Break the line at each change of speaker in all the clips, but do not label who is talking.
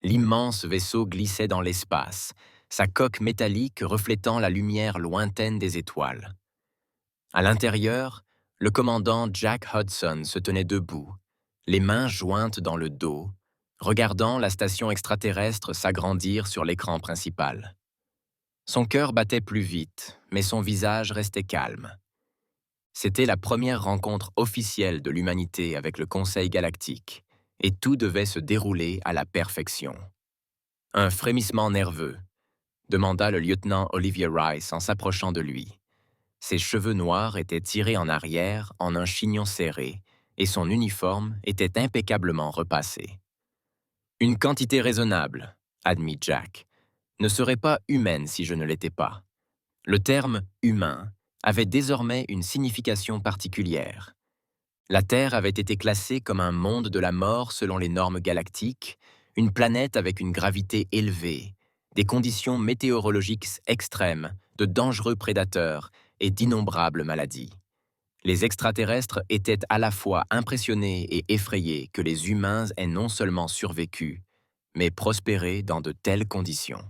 L'immense vaisseau glissait dans l'espace, sa coque métallique reflétant la lumière lointaine des étoiles. À l'intérieur, le commandant Jack Hudson se tenait debout, les mains jointes dans le dos, regardant la station extraterrestre s'agrandir sur l'écran principal. Son cœur battait plus vite, mais son visage restait calme. C'était la première rencontre officielle de l'humanité avec le Conseil galactique, et tout devait se dérouler à la perfection. Un frémissement nerveux, demanda le lieutenant Olivier Rice en s'approchant de lui. Ses cheveux noirs étaient tirés en arrière en un chignon serré, et son uniforme était impeccablement repassé. Une quantité raisonnable, admit Jack, ne serait pas humaine si je ne l'étais pas. Le terme « humain » avait désormais une signification particulière. La Terre avait été classée comme un monde de la mort selon les normes galactiques, une planète avec une gravité élevée, des conditions météorologiques extrêmes, de dangereux prédateurs et d'innombrables maladies. Les extraterrestres étaient à la fois impressionnés et effrayés que les humains aient non seulement survécu, mais prospéré dans de telles conditions.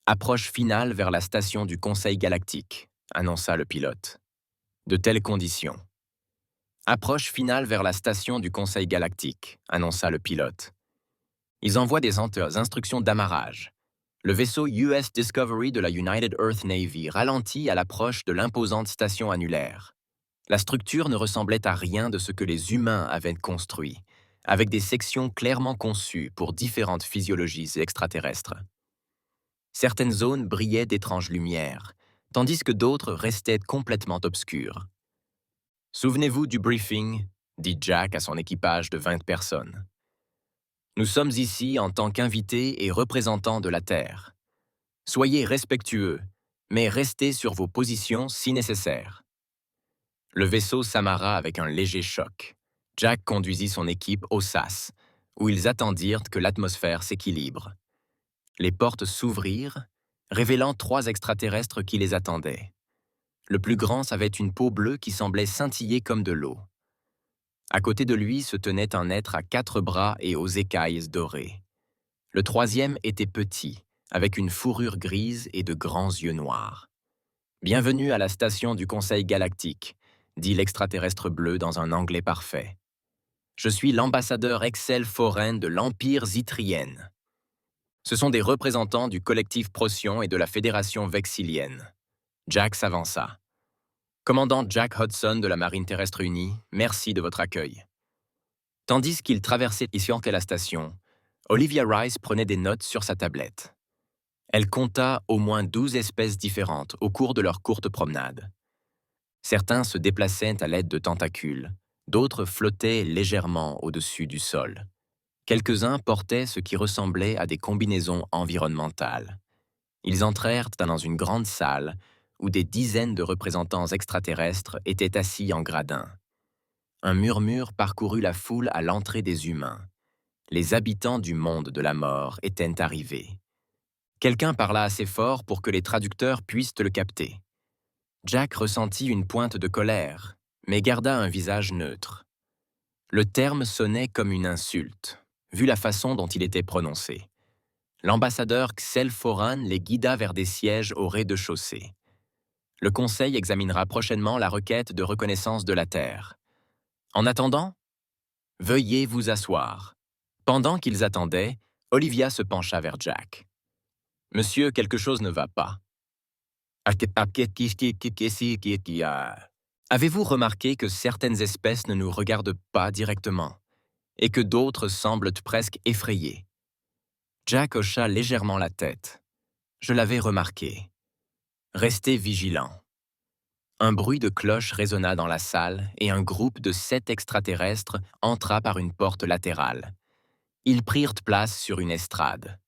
Approche finale vers la station du Conseil galactique, annonça le pilote. De telles conditions. Approche finale vers la station du Conseil galactique, annonça le pilote. Ils envoient des instructions d'amarrage. Le vaisseau US Discovery de la United Earth Navy ralentit à l'approche de l'imposante station annulaire. La structure ne ressemblait à rien de ce que les humains avaient construit, avec des sections clairement conçues pour différentes physiologies extraterrestres. Certaines zones brillaient d'étranges lumières, tandis que d'autres restaient complètement obscures. « Souvenez-vous du briefing », dit Jack à son équipage de 20 personnes. « Nous sommes ici en tant qu'invités et représentants de la Terre. Soyez respectueux, mais restez sur vos positions si nécessaire. » Le vaisseau s'amarra avec un léger choc. Jack conduisit son équipe au SAS, où ils attendirent que l'atmosphère s'équilibre. Les portes s'ouvrirent, révélant 3 extraterrestres qui les attendaient. Le plus grand avait une peau bleue qui semblait scintiller comme de l'eau. À côté de lui se tenait un être à 4 bras et aux écailles dorées. Le troisième était petit, avec une fourrure grise et de grands yeux noirs. « Bienvenue à la station du Conseil galactique », dit l'extraterrestre bleu dans un anglais parfait. « Je suis l'ambassadeur Excel Foren de l'Empire Zitrienne. Ce sont des représentants du collectif Procyon et de la Fédération Vexilienne. » Jack s'avança. « Commandant Jack Hudson de la Marine terrestre unie, merci de votre accueil. » Tandis qu'il traversait la station, Olivia Rice prenait des notes sur sa tablette. Elle compta au moins 12 espèces différentes au cours de leur courte promenade. Certains se déplaçaient à l'aide de tentacules, d'autres flottaient légèrement au-dessus du sol. Quelques-uns portaient ce qui ressemblait à des combinaisons environnementales. Ils entrèrent dans une grande salle où des dizaines de représentants extraterrestres étaient assis en gradins. Un murmure parcourut la foule à l'entrée des humains. Les habitants du monde de la mort étaient arrivés. Quelqu'un parla assez fort pour que les traducteurs puissent le capter. Jack ressentit une pointe de colère, mais garda un visage neutre. Le terme sonnait comme une insulte, vu la façon dont il était prononcé. L'ambassadeur Xel Foran les guida vers des sièges au rez-de-chaussée. Le Conseil examinera prochainement la requête de reconnaissance de la Terre. En attendant, veuillez vous asseoir. Pendant qu'ils attendaient, Olivia se pencha vers Jack. « Monsieur, quelque chose ne va pas. » Avez-vous remarqué que certaines espèces ne nous regardent pas directement et que d'autres semblent presque effrayées? Jack hocha légèrement la tête. Je l'avais remarqué. Restez vigilants. Un bruit de cloche résonna dans la salle et un groupe de 7 extraterrestres entra par une porte latérale. Ils prirent place sur une estrade.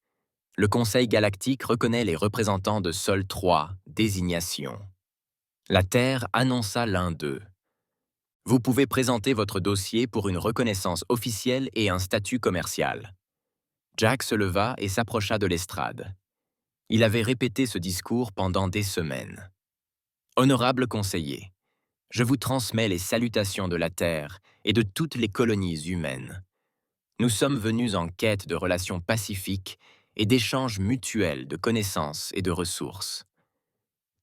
Le Conseil galactique reconnaît les représentants de Sol 3, désignation. La Terre annonça l'un d'eux. Vous pouvez présenter votre dossier pour une reconnaissance officielle et un statut commercial. Jack se leva et s'approcha de l'estrade. Il avait répété ce discours pendant des semaines. Honorable conseiller, je vous transmets les salutations de la Terre et de toutes les colonies humaines. Nous sommes venus en quête de relations pacifiques et d'échanges mutuels de connaissances et de ressources.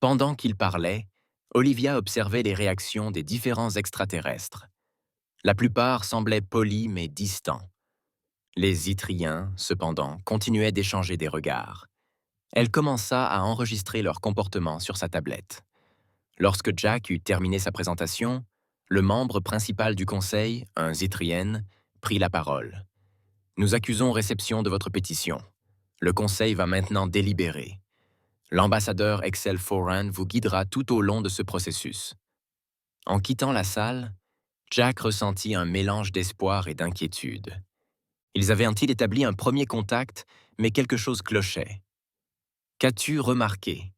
Pendant qu'il parlait, Olivia observait les réactions des différents extraterrestres. La plupart semblaient polis mais distants. Les Yttriens, cependant, continuaient d'échanger des regards. Elle commença à enregistrer leur comportement sur sa tablette. Lorsque Jack eut terminé sa présentation, le membre principal du conseil, un Yttrien, prit la parole. « Nous accusons réception de votre pétition. Le conseil va maintenant délibérer. L'ambassadeur Excel Foran vous guidera tout au long de ce processus. » En quittant la salle, Jack ressentit un mélange d'espoir et d'inquiétude. Ils avaient-ils établi un premier contact, mais quelque chose clochait. « Qu'as-tu remarqué ?»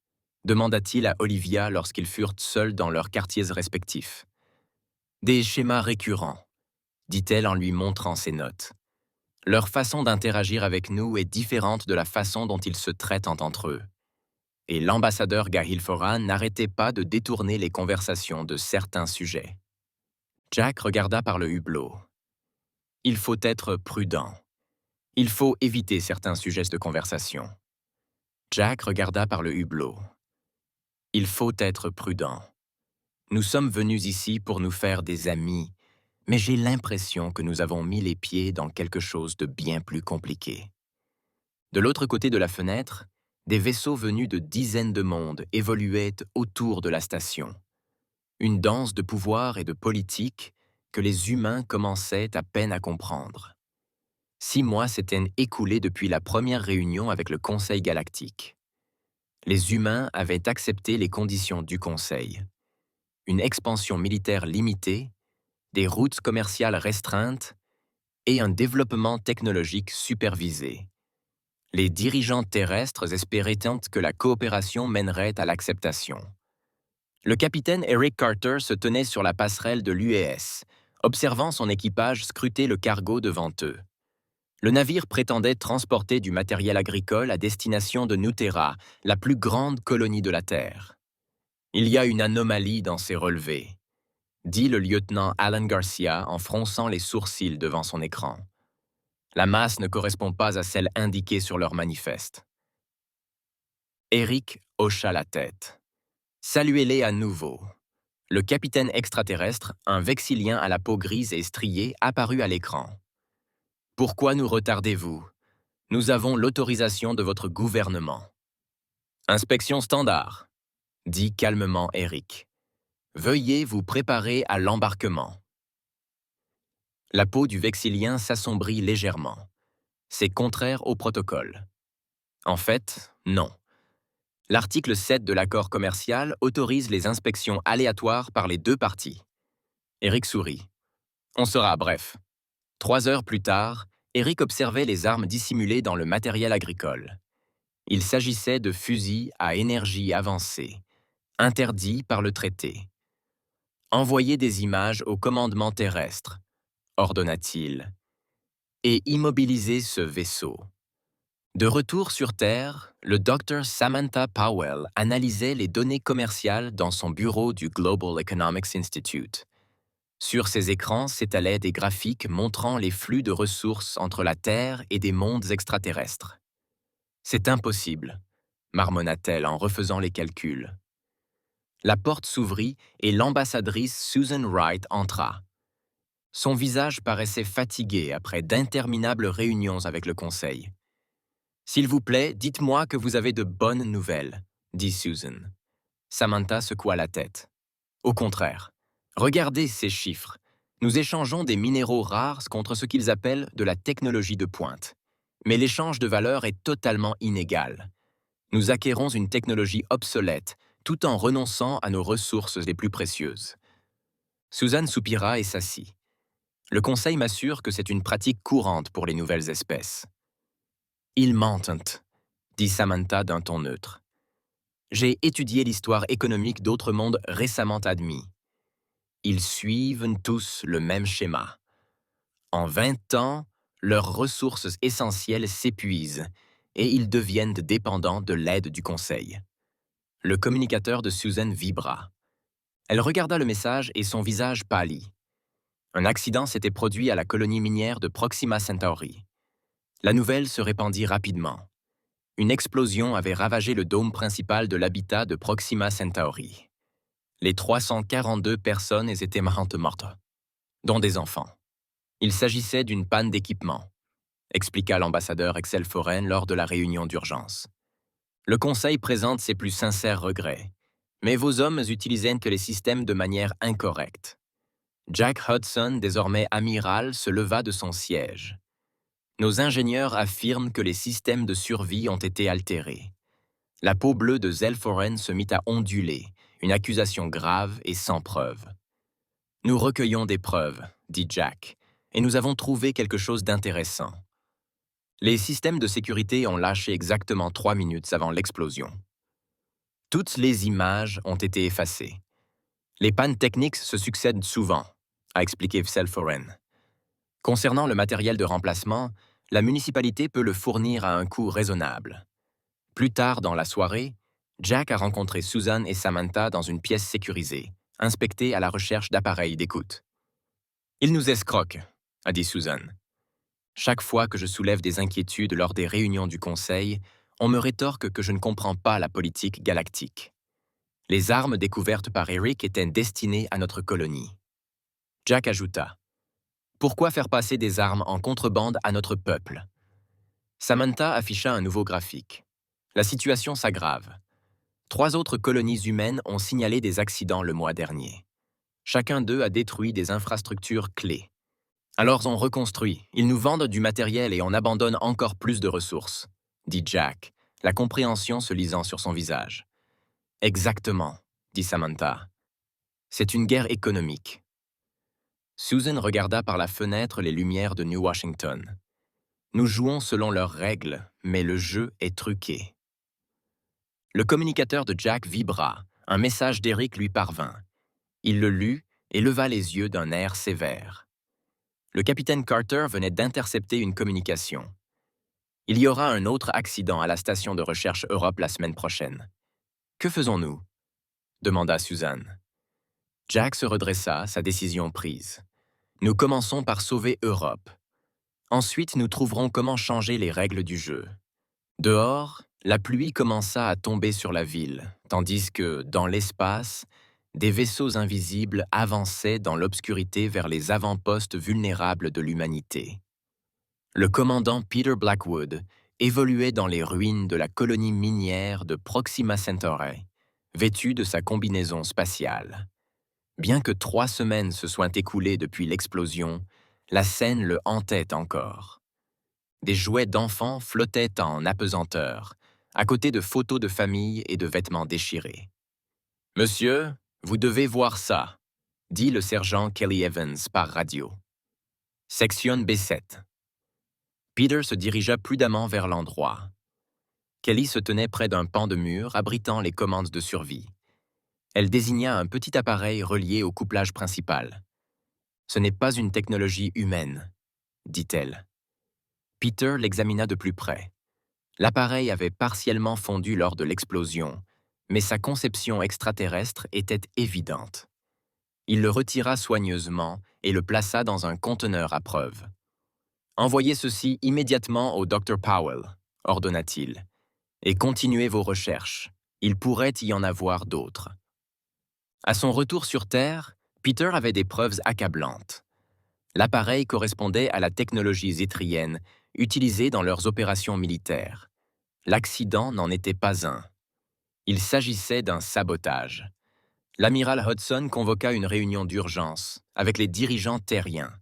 demanda-t-il à Olivia lorsqu'ils furent seuls dans leurs quartiers respectifs. « Des schémas récurrents, dit-elle en lui montrant ses notes. Leur façon d'interagir avec nous est différente de la façon dont ils se traitent entre eux. Et l'ambassadeur Gahil Foran n'arrêtait pas de détourner les conversations de certains sujets. » Jack regarda par le hublot. « Il faut être prudent. Il faut éviter certains sujets de conversation. » Jack regarda par le hublot. « Il faut être prudent. Nous sommes venus ici pour nous faire des amis, mais j'ai l'impression que nous avons mis les pieds dans quelque chose de bien plus compliqué. » De l'autre côté de la fenêtre, des vaisseaux venus de dizaines de mondes évoluaient autour de la station. Une danse de pouvoir et de politique que les humains commençaient à peine à comprendre. 6 mois s'étaient écoulés depuis la première réunion avec le Conseil galactique. Les humains avaient accepté les conditions du Conseil. Une expansion militaire limitée, des routes commerciales restreintes et un développement technologique supervisé. Les dirigeants terrestres espéraient tant que la coopération mènerait à l'acceptation. Le capitaine Eric Carter se tenait sur la passerelle de l'UES, observant son équipage scruter le cargo devant eux. Le navire prétendait transporter du matériel agricole à destination de Nuterra, la plus grande colonie de la Terre. « Il y a une anomalie dans ces relevés, » dit le lieutenant Alan Garcia en fronçant les sourcils devant son écran. « La masse ne correspond pas à celle indiquée sur leur manifeste. » Eric hocha la tête. « Saluez-les à nouveau. » Le capitaine extraterrestre, un vexillien à la peau grise et striée, apparut à l'écran. « Pourquoi nous retardez-vous? Nous avons l'autorisation de votre gouvernement. »« Inspection standard, » dit calmement Eric. « Veuillez vous préparer à l'embarquement. » La peau du vexillien s'assombrit légèrement. C'est contraire au protocole. En fait, non. L'article 7 de l'accord commercial autorise les inspections aléatoires par les 2 parties. Eric sourit. On sera bref. 3 heures plus tard, Eric observait les armes dissimulées dans le matériel agricole. Il s'agissait de fusils à énergie avancée, interdits par le traité. « Envoyez des images au commandement terrestre, » ordonna-t-il, « et immobilisez ce vaisseau. » De retour sur Terre, le Dr Samantha Powell analysait les données commerciales dans son bureau du Global Economics Institute. Sur ces écrans s'étalaient des graphiques montrant les flux de ressources entre la Terre et des mondes extraterrestres. « C'est impossible, » marmonna-t-elle en refaisant les calculs. La porte s'ouvrit et l'ambassadrice Susan Wright entra. Son visage paraissait fatigué après d'interminables réunions avec le Conseil. « S'il vous plaît, dites-moi que vous avez de bonnes nouvelles, » dit Susan. Samantha secoua la tête. « Au contraire. Regardez ces chiffres. Nous échangeons des minéraux rares contre ce qu'ils appellent de la technologie de pointe. Mais l'échange de valeur est totalement inégal. Nous acquérons une technologie obsolète tout en renonçant à nos ressources les plus précieuses. » Susan soupira et s'assit. « Le Conseil m'assure que c'est une pratique courante pour les nouvelles espèces. »« Ils mentent, » dit Samantha d'un ton neutre. « J'ai étudié l'histoire économique d'autres mondes récemment admis. Ils suivent tous le même schéma. En 20 ans, leurs ressources essentielles s'épuisent et ils deviennent dépendants de l'aide du Conseil. » Le communicateur de Susan vibra. Elle regarda le message et son visage pâlit. Un accident s'était produit à la colonie minière de Proxima Centauri. La nouvelle se répandit rapidement. Une explosion avait ravagé le dôme principal de l'habitat de Proxima Centauri. Les 342 personnes étaient mortes, dont des enfants. Il s'agissait d'une panne d'équipement, expliqua l'ambassadeur Excel Foren lors de la réunion d'urgence. Le Conseil présente ses plus sincères regrets, mais vos hommes utilisaient les systèmes de manière incorrecte. Jack Hudson, désormais amiral, se leva de son siège. Nos ingénieurs affirment que les systèmes de survie ont été altérés. La peau bleue de Zelforen se mit à onduler, une accusation grave et sans preuve. Nous recueillons des preuves, dit Jack, et nous avons trouvé quelque chose d'intéressant. Les systèmes de sécurité ont lâché exactement 3 minutes avant l'explosion. Toutes les images ont été effacées. Les pannes techniques se succèdent souvent, a expliqué Zelforen. Concernant le matériel de remplacement, la municipalité peut le fournir à un coût raisonnable. Plus tard dans la soirée, Jack a rencontré Susan et Samantha dans une pièce sécurisée, inspectée à la recherche d'appareils d'écoute. « Ils nous escroquent », a dit Susan. « Chaque fois que je soulève des inquiétudes lors des réunions du Conseil, on me rétorque que je ne comprends pas la politique galactique. Les armes découvertes par Eric étaient destinées à notre colonie. » Jack ajouta, « Pourquoi faire passer des armes en contrebande à notre peuple ?» Samantha afficha un nouveau graphique. La situation s'aggrave. 3 autres colonies humaines ont signalé des accidents le mois dernier. Chacun d'eux a détruit des infrastructures clés. Alors on reconstruit, ils nous vendent du matériel et on abandonne encore plus de ressources, dit Jack, la compréhension se lisant sur son visage. Exactement, dit Samantha. C'est une guerre économique. Susan regarda par la fenêtre les lumières de New Washington. Nous jouons selon leurs règles, mais le jeu est truqué. Le communicateur de Jack vibra. Un message d'Eric lui parvint. Il le lut et leva les yeux d'un air sévère. Le capitaine Carter venait d'intercepter une communication. « Il y aura un autre accident à la station de recherche Europe la semaine prochaine. »« Que faisons-nous » demanda Susan. Jack se redressa, sa décision prise. « Nous commençons par sauver Europe. Ensuite, nous trouverons comment changer les règles du jeu. » Dehors, la pluie commença à tomber sur la ville, tandis que, dans l'espace, des vaisseaux invisibles avançaient dans l'obscurité vers les avant-postes vulnérables de l'humanité. Le commandant Peter Blackwood évoluait dans les ruines de la colonie minière de Proxima Centauri, vêtu de sa combinaison spatiale. Bien que 3 semaines se soient écoulées depuis l'explosion, la scène le hantait encore. Des jouets d'enfants flottaient en apesanteur, à côté de photos de famille et de vêtements déchirés. « Monsieur, vous devez voir ça », dit le sergent Kelly Evans par radio. « Section B7 ». Peter se dirigea prudemment vers l'endroit. Kelly se tenait près d'un pan de mur abritant les commandes de survie. Elle désigna un petit appareil relié au couplage principal. « Ce n'est pas une technologie humaine », dit-elle. Peter l'examina de plus près. L'appareil avait partiellement fondu lors de l'explosion, mais sa conception extraterrestre était évidente. Il le retira soigneusement et le plaça dans un conteneur à preuve. « Envoyez ceci immédiatement au Dr Powell », ordonna-t-il, « et continuez vos recherches. Il pourrait y en avoir d'autres. » À son retour sur Terre, Peter avait des preuves accablantes. L'appareil correspondait à la technologie zétrienne utilisée dans leurs opérations militaires. L'accident n'en était pas un. Il s'agissait d'un sabotage. L'amiral Hudson convoqua une réunion d'urgence avec les dirigeants terriens.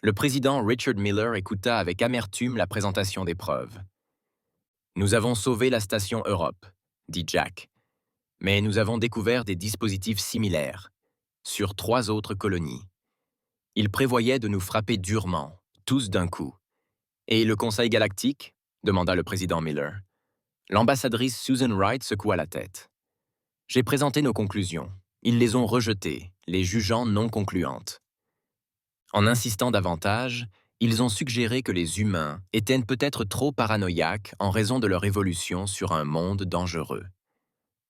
Le président Richard Miller écouta avec amertume la présentation des preuves. « Nous avons sauvé la station Europe », dit Jack. « Mais nous avons découvert des dispositifs similaires sur 3 autres colonies. Ils prévoyaient de nous frapper durement, tous d'un coup. »« Et le Conseil galactique ?» demanda le président Miller. L'ambassadrice Susan Wright secoua la tête. « J'ai présenté nos conclusions. Ils les ont rejetées, les jugeant non concluantes. En insistant davantage, ils ont suggéré que les humains étaient peut-être trop paranoïaques en raison de leur évolution sur un monde dangereux. »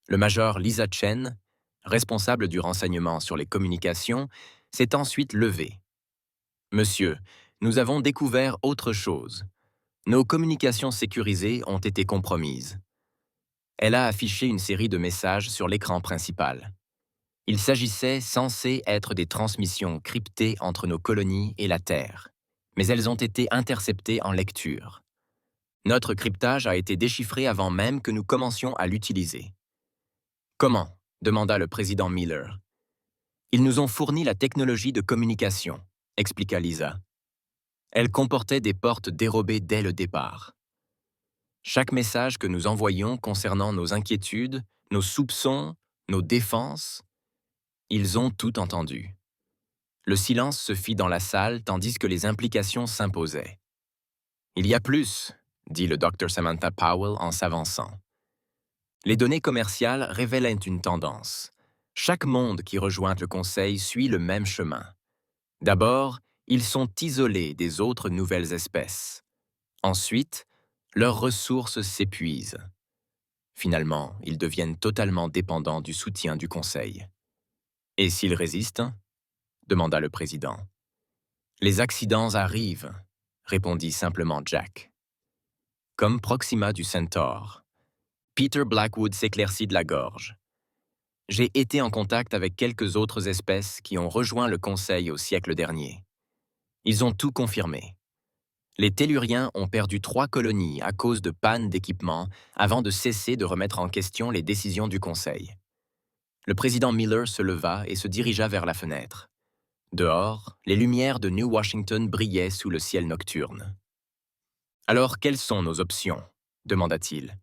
Le major Lisa Chen, responsable du renseignement sur les communications, s'est ensuite levé. Monsieur, nous avons découvert autre chose. Nos communications sécurisées ont été compromises. Elle a affiché une série de messages sur l'écran principal. Il s'agissait censés être des transmissions cryptées entre nos colonies et la Terre, mais elles ont été interceptées en lecture. Notre cryptage a été déchiffré avant même que nous commencions à l'utiliser. Comment? Demanda le président Miller. Ils nous ont fourni la technologie de communication, expliqua Lisa. Elle comportait des portes dérobées dès le départ. Chaque message que nous envoyions concernant nos inquiétudes, nos soupçons, nos défenses, ils ont tout entendu. Le silence se fit dans la salle tandis que les implications s'imposaient. Il y a plus, dit le Dr Samantha Powell en s'avançant. Les données commerciales révélaient une tendance. Chaque monde qui rejoint le Conseil suit le même chemin. D'abord, ils sont isolés des autres nouvelles espèces. Ensuite, leurs ressources s'épuisent. Finalement, ils deviennent totalement dépendants du soutien du Conseil. Et s'ils résistent? Demanda le président. Les accidents arrivent, répondit simplement Jack. Comme Proxima du Centaure. Peter Blackwood s'éclaircit de la gorge. J'ai été en contact avec quelques autres espèces qui ont rejoint le Conseil au siècle dernier. Ils ont tout confirmé. Les Telluriens ont perdu 3 colonies à cause de pannes d'équipement avant de cesser de remettre en question les décisions du Conseil. Le président Miller se leva et se dirigea vers la fenêtre. Dehors, les lumières de New Washington brillaient sous le ciel nocturne. « Alors, quelles sont nos options ?» demanda-t-il.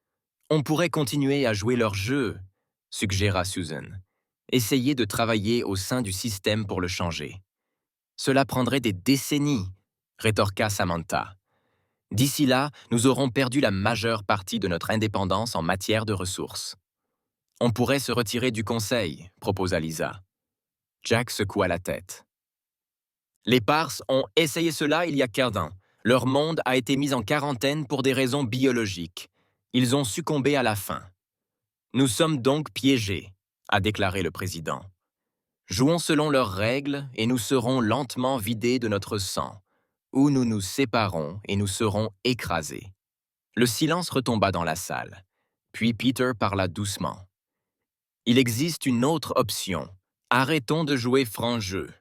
« On pourrait continuer à jouer leur jeu, » suggéra Susan. « Essayer de travailler au sein du système pour le changer. Cela prendrait des décennies, » rétorqua Samantha. « D'ici là, nous aurons perdu la majeure partie de notre indépendance en matière de ressources. » « On pourrait se retirer du Conseil, » proposa Lisa. Jack secoua la tête. « Les Pars ont essayé cela il y a 15 ans. Leur monde a été mis en quarantaine pour des raisons biologiques. Ils ont succombé à la faim. Nous sommes donc piégés, a déclaré le président. Jouons selon leurs règles et nous serons lentement vidés de notre sang, ou nous nous séparons et nous serons écrasés. Le silence retomba dans la salle. Puis Peter parla doucement. Il existe une autre option. Arrêtons de jouer franc jeu.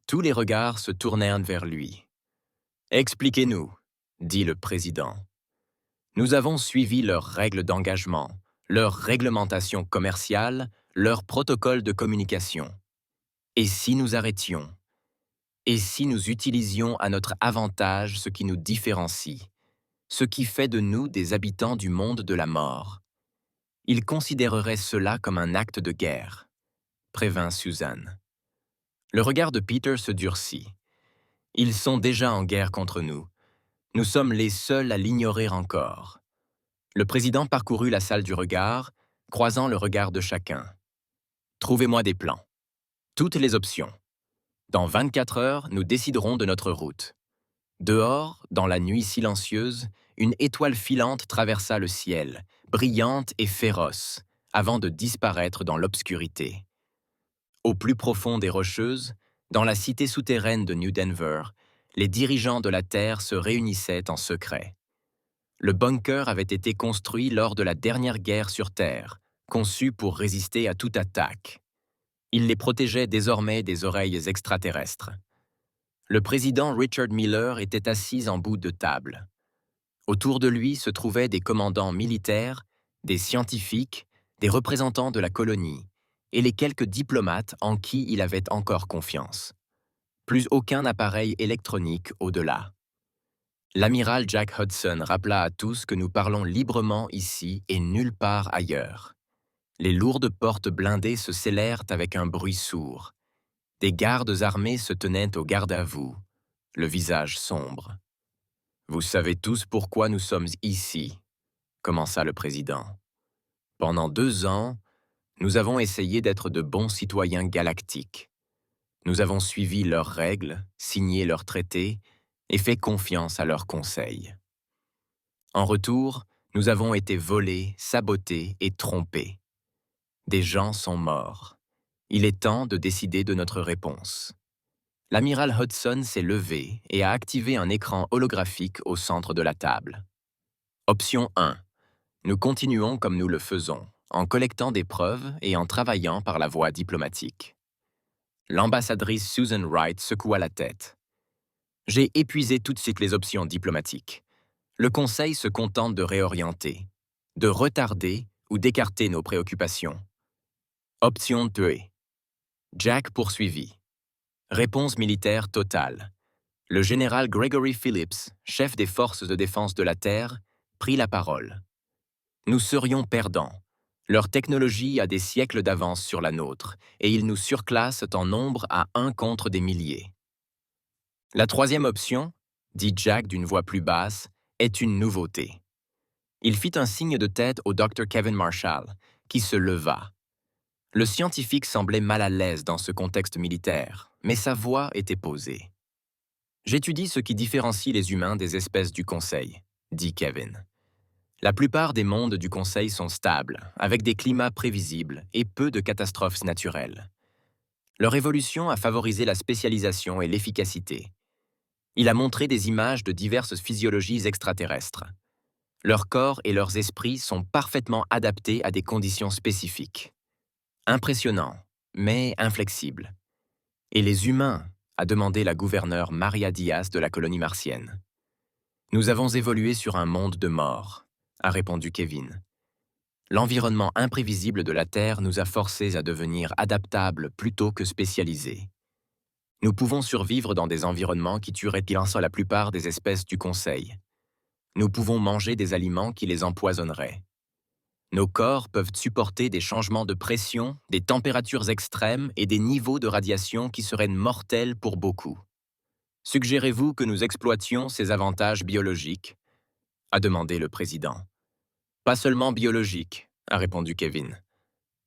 Tous les regards se tournèrent vers lui. Expliquez-nous, dit le président. Nous avons suivi leurs règles d'engagement, leurs réglementations commerciales, leurs protocoles de communication. Et si nous arrêtions? Et si nous utilisions à notre avantage ce qui nous différencie, ce qui fait de nous des habitants du monde de la mort? Ils considéreraient cela comme un acte de guerre, prévint Suzanne. Le regard de Peter se durcit. Ils sont déjà en guerre contre nous. Nous sommes les seuls à l'ignorer encore. Le président parcourut la salle du regard, croisant le regard de chacun. Trouvez-moi des plans. Toutes les options. Dans 24 heures, nous déciderons de notre route. Dehors, dans la nuit silencieuse, une étoile filante traversa le ciel, brillante et féroce, avant de disparaître dans l'obscurité. Au plus profond des Rocheuses, dans la cité souterraine de New Denver, les dirigeants de la Terre se réunissaient en secret. Le bunker avait été construit lors de la dernière guerre sur Terre, conçu pour résister à toute attaque. Il les protégeait désormais des oreilles extraterrestres. Le président Richard Miller était assis en bout de table. Autour de lui se trouvaient des commandants militaires, des scientifiques, des représentants de la colonie et les quelques diplomates en qui il avait encore confiance. Plus aucun appareil électronique au-delà. L'amiral Jack Hudson rappela à tous que nous parlons librement ici et nulle part ailleurs. Les lourdes portes blindées se scellèrent avec un bruit sourd. Des gardes armés se tenaient au garde-à-vous, le visage sombre. « Vous savez tous pourquoi nous sommes ici », commença le président. « Pendant 2 ans, nous avons essayé d'être de bons citoyens galactiques. Nous avons suivi leurs règles, signé leurs traités et fait confiance à leurs conseils. En retour, nous avons été volés, sabotés et trompés. Des gens sont morts. Il est temps de décider de notre réponse. L'amiral Hudson s'est levé et a activé un écran holographique au centre de la table. Option 1. Nous continuons comme nous le faisons, en collectant des preuves et en travaillant par la voie diplomatique. L'ambassadrice Susan Wright secoua la tête. J'ai épuisé toutes les options diplomatiques. Le Conseil se contente de réorienter, de retarder ou d'écarter nos préoccupations. Option 2. Jack poursuivit. Réponse militaire totale. Le général Gregory Phillips, chef des forces de défense de la Terre, prit la parole. Nous serions perdants. Leur technologie a des siècles d'avance sur la nôtre, et ils nous surclassent en nombre à 1 contre des milliers. La troisième option, dit Jack d'une voix plus basse, est une nouveauté. Il fit un signe de tête au Dr. Kevin Marshall, qui se leva. Le scientifique semblait mal à l'aise dans ce contexte militaire, mais sa voix était posée. J'étudie ce qui différencie les humains des espèces du Conseil, dit Kevin. La plupart des mondes du Conseil sont stables, avec des climats prévisibles et peu de catastrophes naturelles. Leur évolution a favorisé la spécialisation et l'efficacité. Il a montré des images de diverses physiologies extraterrestres. Leurs corps et leurs esprits sont parfaitement adaptés à des conditions spécifiques. Impressionnant, mais inflexible. Et les humains, a demandé la gouverneure Maria Diaz de la colonie martienne. Nous avons évolué sur un monde de mort, a répondu Kevin. L'environnement imprévisible de la Terre nous a forcés à devenir adaptables plutôt que spécialisés. Nous pouvons survivre dans des environnements qui tueraient la plupart des espèces du Conseil. Nous pouvons manger des aliments qui les empoisonneraient. Nos corps peuvent supporter des changements de pression, des températures extrêmes et des niveaux de radiation qui seraient mortels pour beaucoup. Suggérez-vous que nous exploitions ces avantages biologiques ? A demandé le président. Pas seulement biologiques, a répondu Kevin.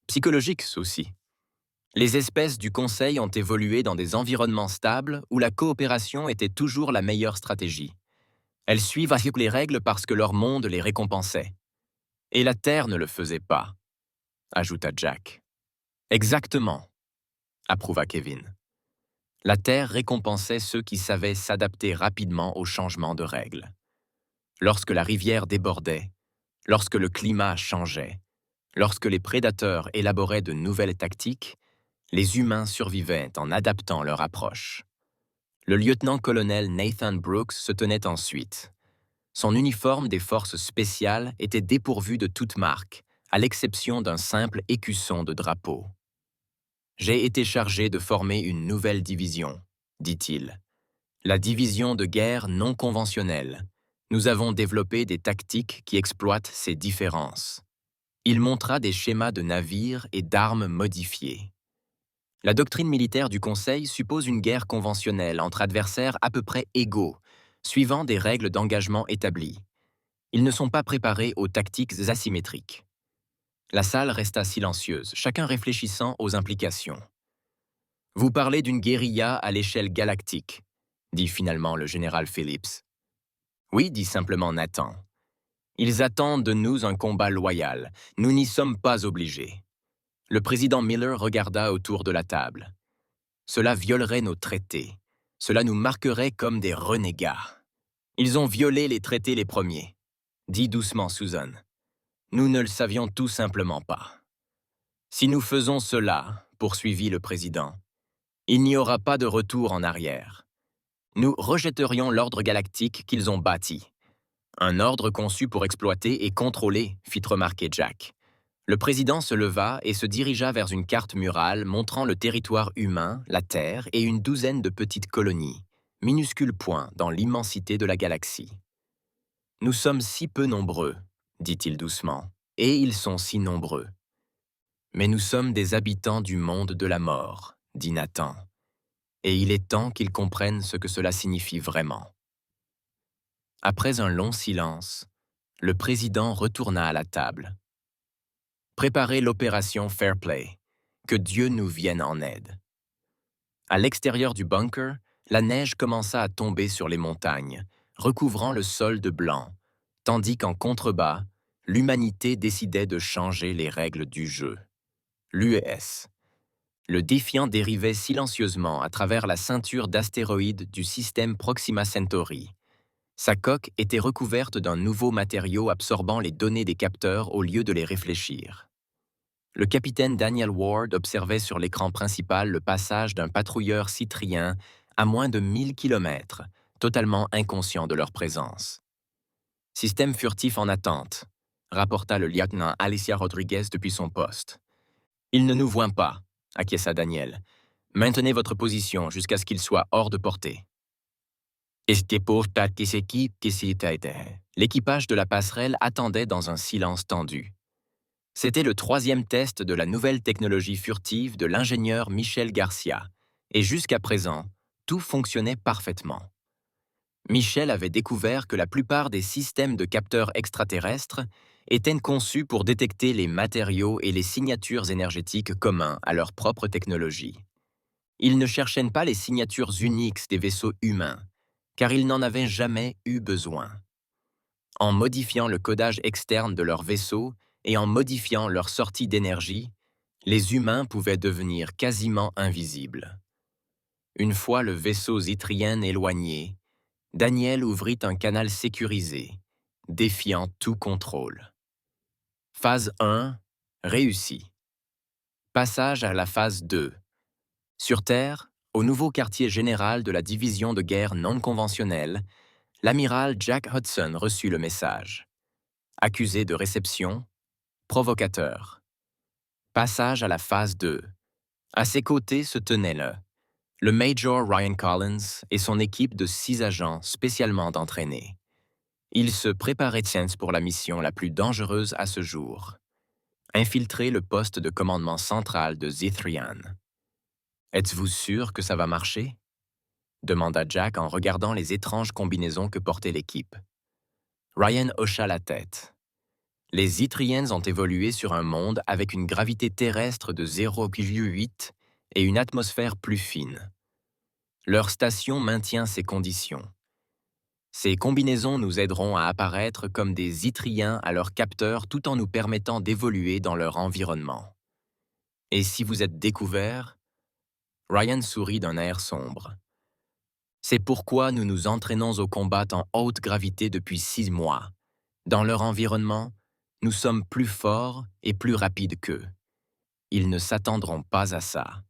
Psychologiques aussi. Les espèces du Conseil ont évolué dans des environnements stables où la coopération était toujours la meilleure stratégie. Elles suivent les règles parce que leur monde les récompensait. Et la Terre ne le faisait pas, ajouta Jack. Exactement, approuva Kevin. La Terre récompensait ceux qui savaient s'adapter rapidement aux changements de règles. Lorsque la rivière débordait, lorsque le climat changeait, lorsque les prédateurs élaboraient de nouvelles tactiques, les humains survivaient en adaptant leur approche. Le lieutenant-colonel Nathan Brooks se tenait ensuite. Son uniforme des forces spéciales était dépourvu de toute marque, à l'exception d'un simple écusson de drapeau. « J'ai été chargé de former une nouvelle division, dit-il. La division de guerre non conventionnelle. Nous avons développé des tactiques qui exploitent ces différences. » Il montra des schémas de navires et d'armes modifiées. La doctrine militaire du Conseil suppose une guerre conventionnelle entre adversaires à peu près égaux, suivant des règles d'engagement établies. Ils ne sont pas préparés aux tactiques asymétriques. La salle resta silencieuse, chacun réfléchissant aux implications. « Vous parlez d'une guérilla à l'échelle galactique, » dit finalement le général Phillips. « Oui, dit simplement Nathan. Ils attendent de nous un combat loyal. Nous n'y sommes pas obligés. » Le président Miller regarda autour de la table. « Cela violerait nos traités. Cela nous marquerait comme des renégats. Ils ont violé les traités les premiers, » dit doucement Susan. « Nous ne le savions tout simplement pas. Si nous faisons cela, poursuivit le président, il n'y aura pas de retour en arrière. Nous rejetterions l'ordre galactique qu'ils ont bâti. Un ordre conçu pour exploiter et contrôler, fit remarquer Jack. Le président se leva et se dirigea vers une carte murale montrant le territoire humain, la Terre et une douzaine de petites colonies, minuscules points dans l'immensité de la galaxie. « Nous sommes si peu nombreux, dit-il doucement, et ils sont si nombreux. Mais nous sommes des habitants du monde de la mort, dit Nathan, et il est temps qu'ils comprennent ce que cela signifie vraiment. » Après un long silence, le président retourna à la table. « Préparez l'opération Fairplay, que Dieu nous vienne en aide. » À l'extérieur du bunker, la neige commença à tomber sur les montagnes, recouvrant le sol de blanc, tandis qu'en contrebas, l'humanité décidait de changer les règles du jeu. L'UES. Le Défiant dérivait silencieusement à travers la ceinture d'astéroïdes du système Proxima Centauri. Sa coque était recouverte d'un nouveau matériau absorbant les données des capteurs au lieu de les réfléchir. Le capitaine Daniel Ward observait sur l'écran principal le passage d'un patrouilleur cyprien à moins de 1000 km, totalement inconscient de leur présence. Système furtif en attente, rapporta le lieutenant Alicia Rodriguez depuis son poste. Il ne nous voit pas, acquiesça Daniel. Maintenez votre position jusqu'à ce qu'il soit hors de portée. L'équipage de la passerelle attendait dans un silence tendu. C'était le 3e test de la nouvelle technologie furtive de l'ingénieur Michel Garcia, et jusqu'à présent, tout fonctionnait parfaitement. Michel avait découvert que la plupart des systèmes de capteurs extraterrestres étaient conçus pour détecter les matériaux et les signatures énergétiques communs à leur propre technologie. Ils ne cherchaient pas les signatures uniques des vaisseaux humains, car ils n'en avaient jamais eu besoin. En modifiant le codage externe de leurs vaisseaux et en modifiant leur sortie d'énergie, les humains pouvaient devenir quasiment invisibles. Une fois le vaisseau Zytrien éloigné, Daniel ouvrit un canal sécurisé, défiant tout contrôle. Phase 1, réussie. Passage à la phase 2. Sur Terre, au nouveau quartier général de la division de guerre non conventionnelle, l'amiral Jack Hudson reçut le message. Accusé de réception, provocateur. Passage à la phase 2. À ses côtés se tenait le Major Ryan Collins et son équipe de 6 agents spécialement entraînés. Ils se préparaient pour la mission la plus dangereuse à ce jour. Infiltrer le poste de commandement central de Zythrian. « Êtes-vous sûr que ça va marcher ?» demanda Jack en regardant les étranges combinaisons que portait l'équipe. Ryan hocha la tête. Les Zytriens ont évolué sur un monde avec une gravité terrestre de 0,8 et une atmosphère plus fine. Leur station maintient ces conditions. Ces combinaisons nous aideront à apparaître comme des Zytriens à leur capteur tout en nous permettant d'évoluer dans leur environnement. Et si vous êtes découverts, Ryan sourit d'un air sombre. C'est pourquoi nous nous entraînons au combat en haute gravité depuis 6 mois. Dans leur environnement, nous sommes plus forts et plus rapides qu'eux. Ils ne s'attendront pas à ça.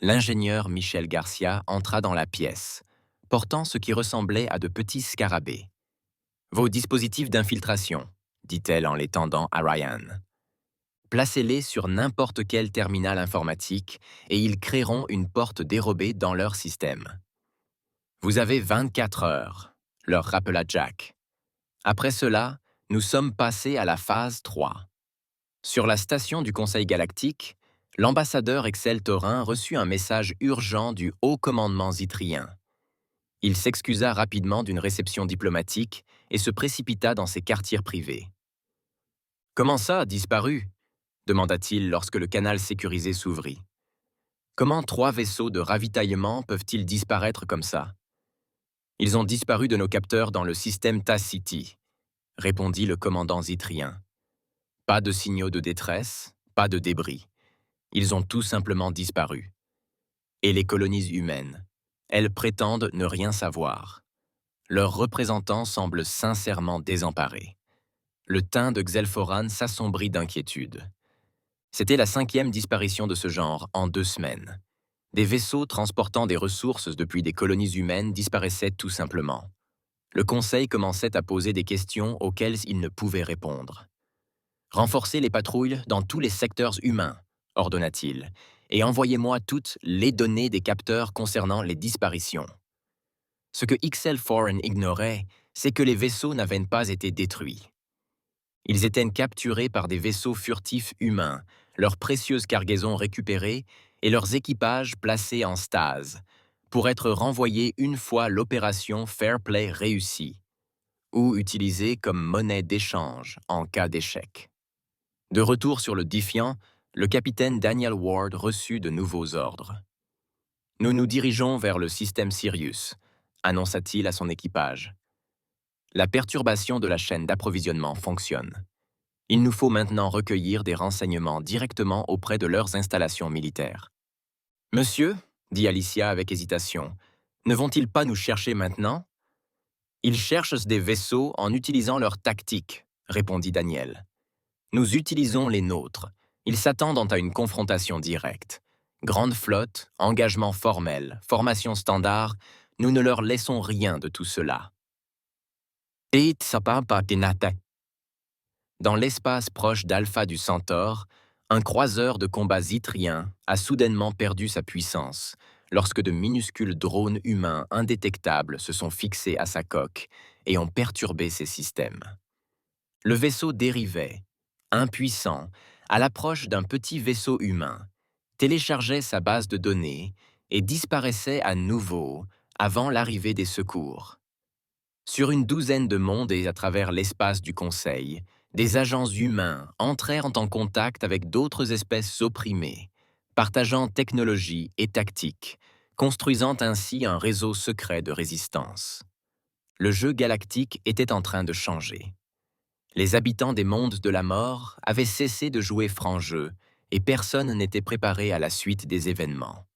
L'ingénieur Michel Garcia entra dans la pièce, portant ce qui ressemblait à de petits scarabées. « Vos dispositifs d'infiltration, » dit-elle en les tendant à Ryan. « Placez-les sur n'importe quel terminal informatique et ils créeront une porte dérobée dans leur système. » « Vous avez 24 heures, » leur rappela Jack. Après cela, nous sommes passés à la phase 3. Sur la station du Conseil galactique, l'ambassadeur Excel Torin reçut un message urgent du haut commandement zytrien. Il s'excusa rapidement d'une réception diplomatique et se précipita dans ses quartiers privés. « Comment ça, disparu ?» demanda-t-il lorsque le canal sécurisé s'ouvrit. « Comment 3 vaisseaux de ravitaillement peuvent-ils disparaître comme ça ?»« Ils ont disparu de nos capteurs dans le système TAS-City, » répondit le commandant zytrien. « Pas de signaux de détresse, pas de débris. Ils ont tout simplement disparu. Et les colonies humaines, elles prétendent ne rien savoir. Leurs représentants semblent sincèrement désemparés. » Le teint de Xelphoran s'assombrit d'inquiétude. C'était la 5e disparition de ce genre en 2 semaines. Des vaisseaux transportant des ressources depuis des colonies humaines disparaissaient tout simplement. Le Conseil commençait à poser des questions auxquelles il ne pouvait répondre. « Renforcez les patrouilles dans tous les secteurs humains, » ordonna-t-il, « et envoyez-moi toutes les données des capteurs concernant les disparitions. » Ce que XL Foreign ignorait, c'est que les vaisseaux n'avaient pas été détruits. Ils étaient capturés par des vaisseaux furtifs humains, leurs précieuses cargaisons récupérées et leurs équipages placés en stase, pour être renvoyés une fois l'opération Fairplay réussie, ou utilisés comme monnaie d'échange en cas d'échec. De retour sur le Défiant, le capitaine Daniel Ward reçut de nouveaux ordres. « Nous nous dirigeons vers le système Sirius », annonça-t-il à son équipage. « La perturbation de la chaîne d'approvisionnement fonctionne. Il nous faut maintenant recueillir des renseignements directement auprès de leurs installations militaires. Monsieur, dit Alicia avec hésitation, ne vont-ils pas nous chercher maintenant? Ils cherchent des vaisseaux en utilisant leur tactique, répondit Daniel. Nous utilisons les nôtres. Ils s'attendent à une confrontation directe. Grande flotte, engagement formel, formation standard, nous ne leur laissons rien de tout cela. Dans l'espace proche d'Alpha du Centaure, un croiseur de combat zytrien a soudainement perdu sa puissance lorsque de minuscules drones humains indétectables se sont fixés à sa coque et ont perturbé ses systèmes. Le vaisseau dérivait, impuissant, à l'approche d'un petit vaisseau humain, téléchargeait sa base de données et disparaissait à nouveau avant l'arrivée des secours. Sur une douzaine de mondes et à travers l'espace du Conseil, des agents humains entrèrent en contact avec d'autres espèces opprimées, partageant technologie et tactiques, construisant ainsi un réseau secret de résistance. Le jeu galactique était en train de changer. Les habitants des mondes de la mort avaient cessé de jouer franc jeu et personne n'était préparé à la suite des événements.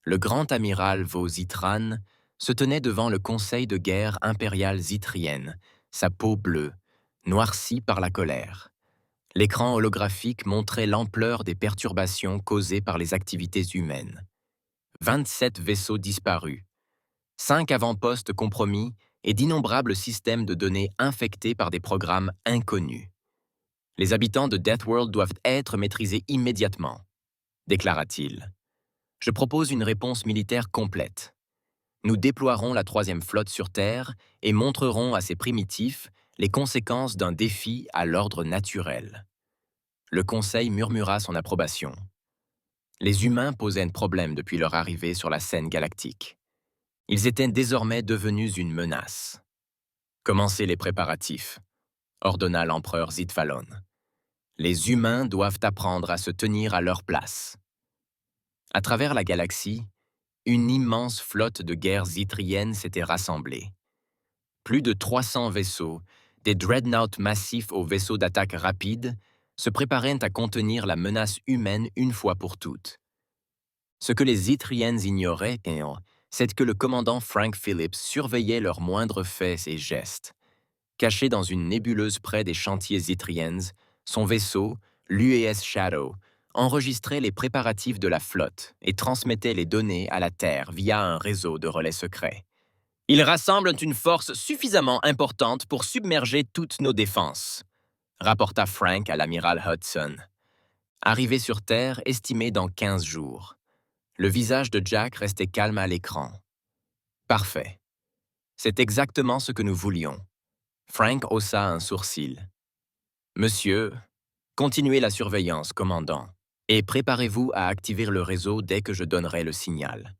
Le grand amiral Vo Zitran se tenait devant le conseil de guerre impériale zytrienne, sa peau bleue, noircie par la colère. L'écran holographique montrait l'ampleur des perturbations causées par les activités humaines. 27 vaisseaux disparus, 5 avant-postes compromis et d'innombrables systèmes de données infectés par des programmes inconnus. Les habitants de Deathworld doivent être maîtrisés immédiatement, déclara-t-il. Je propose une réponse militaire complète. Nous déploierons la 3e flotte sur Terre et montrerons à ces primitifs les conséquences d'un défi à l'ordre naturel. Le Conseil murmura son approbation. Les humains posaient un problème depuis leur arrivée sur la scène galactique. Ils étaient désormais devenus une menace. Commencez les préparatifs, ordonna l'empereur Zitphalon. Les humains doivent apprendre à se tenir à leur place. À travers la galaxie, une immense flotte de guerre zytrienne s'était rassemblée. Plus de 300 vaisseaux, des dreadnoughts massifs aux vaisseaux d'attaque rapide, se préparaient à contenir la menace humaine une fois pour toutes. Ce que les Zytriennes ignoraient, c'est que le commandant Frank Phillips surveillait leurs moindres faits et gestes. Caché dans une nébuleuse près des chantiers Zytriennes, son vaisseau, l'UAS Shadow, enregistrait les préparatifs de la flotte et transmettait les données à la Terre via un réseau de relais secrets. Ils rassemblent une force suffisamment importante pour submerger toutes nos défenses, rapporta Frank à l'amiral Hudson. Arrivé sur Terre, estimé dans 15 jours. Le visage de Jack restait calme à l'écran. Parfait. C'est exactement ce que nous voulions. Frank haussa un sourcil. Monsieur, continuez la surveillance, commandant, et préparez-vous à activer le réseau dès que je donnerai le signal.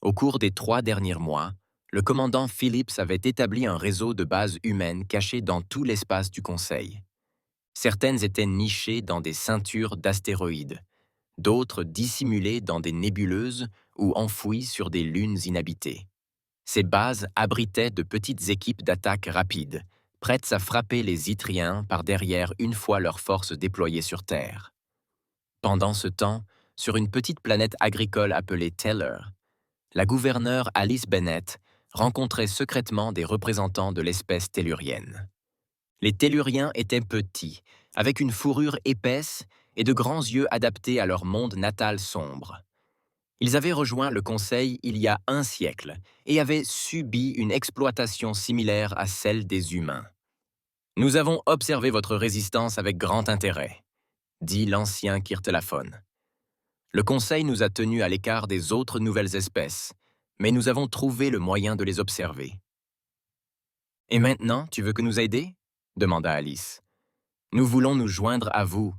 Au cours des 3 derniers mois, le commandant Phillips avait établi un réseau de bases humaines cachées dans tout l'espace du Conseil. Certaines étaient nichées dans des ceintures d'astéroïdes, d'autres dissimulées dans des nébuleuses ou enfouies sur des lunes inhabitées. Ces bases abritaient de petites équipes d'attaque rapides, prêtes à frapper les Zytriens par derrière une fois leurs forces déployées sur Terre. Pendant ce temps, sur une petite planète agricole appelée Teller, la gouverneure Alice Bennett rencontrait secrètement des représentants de l'espèce tellurienne. Les telluriens étaient petits, avec une fourrure épaisse et de grands yeux adaptés à leur monde natal sombre. Ils avaient rejoint le Conseil il y a 1 siècle et avaient subi une exploitation similaire à celle des humains. « Nous avons observé votre résistance avec grand intérêt », dit l'ancien Kirtelaphon. Le Conseil nous a tenus à l'écart des autres nouvelles espèces, mais nous avons trouvé le moyen de les observer. « Et maintenant, tu veux que nous aider ?» demanda Alice. « Nous voulons nous joindre à vous »,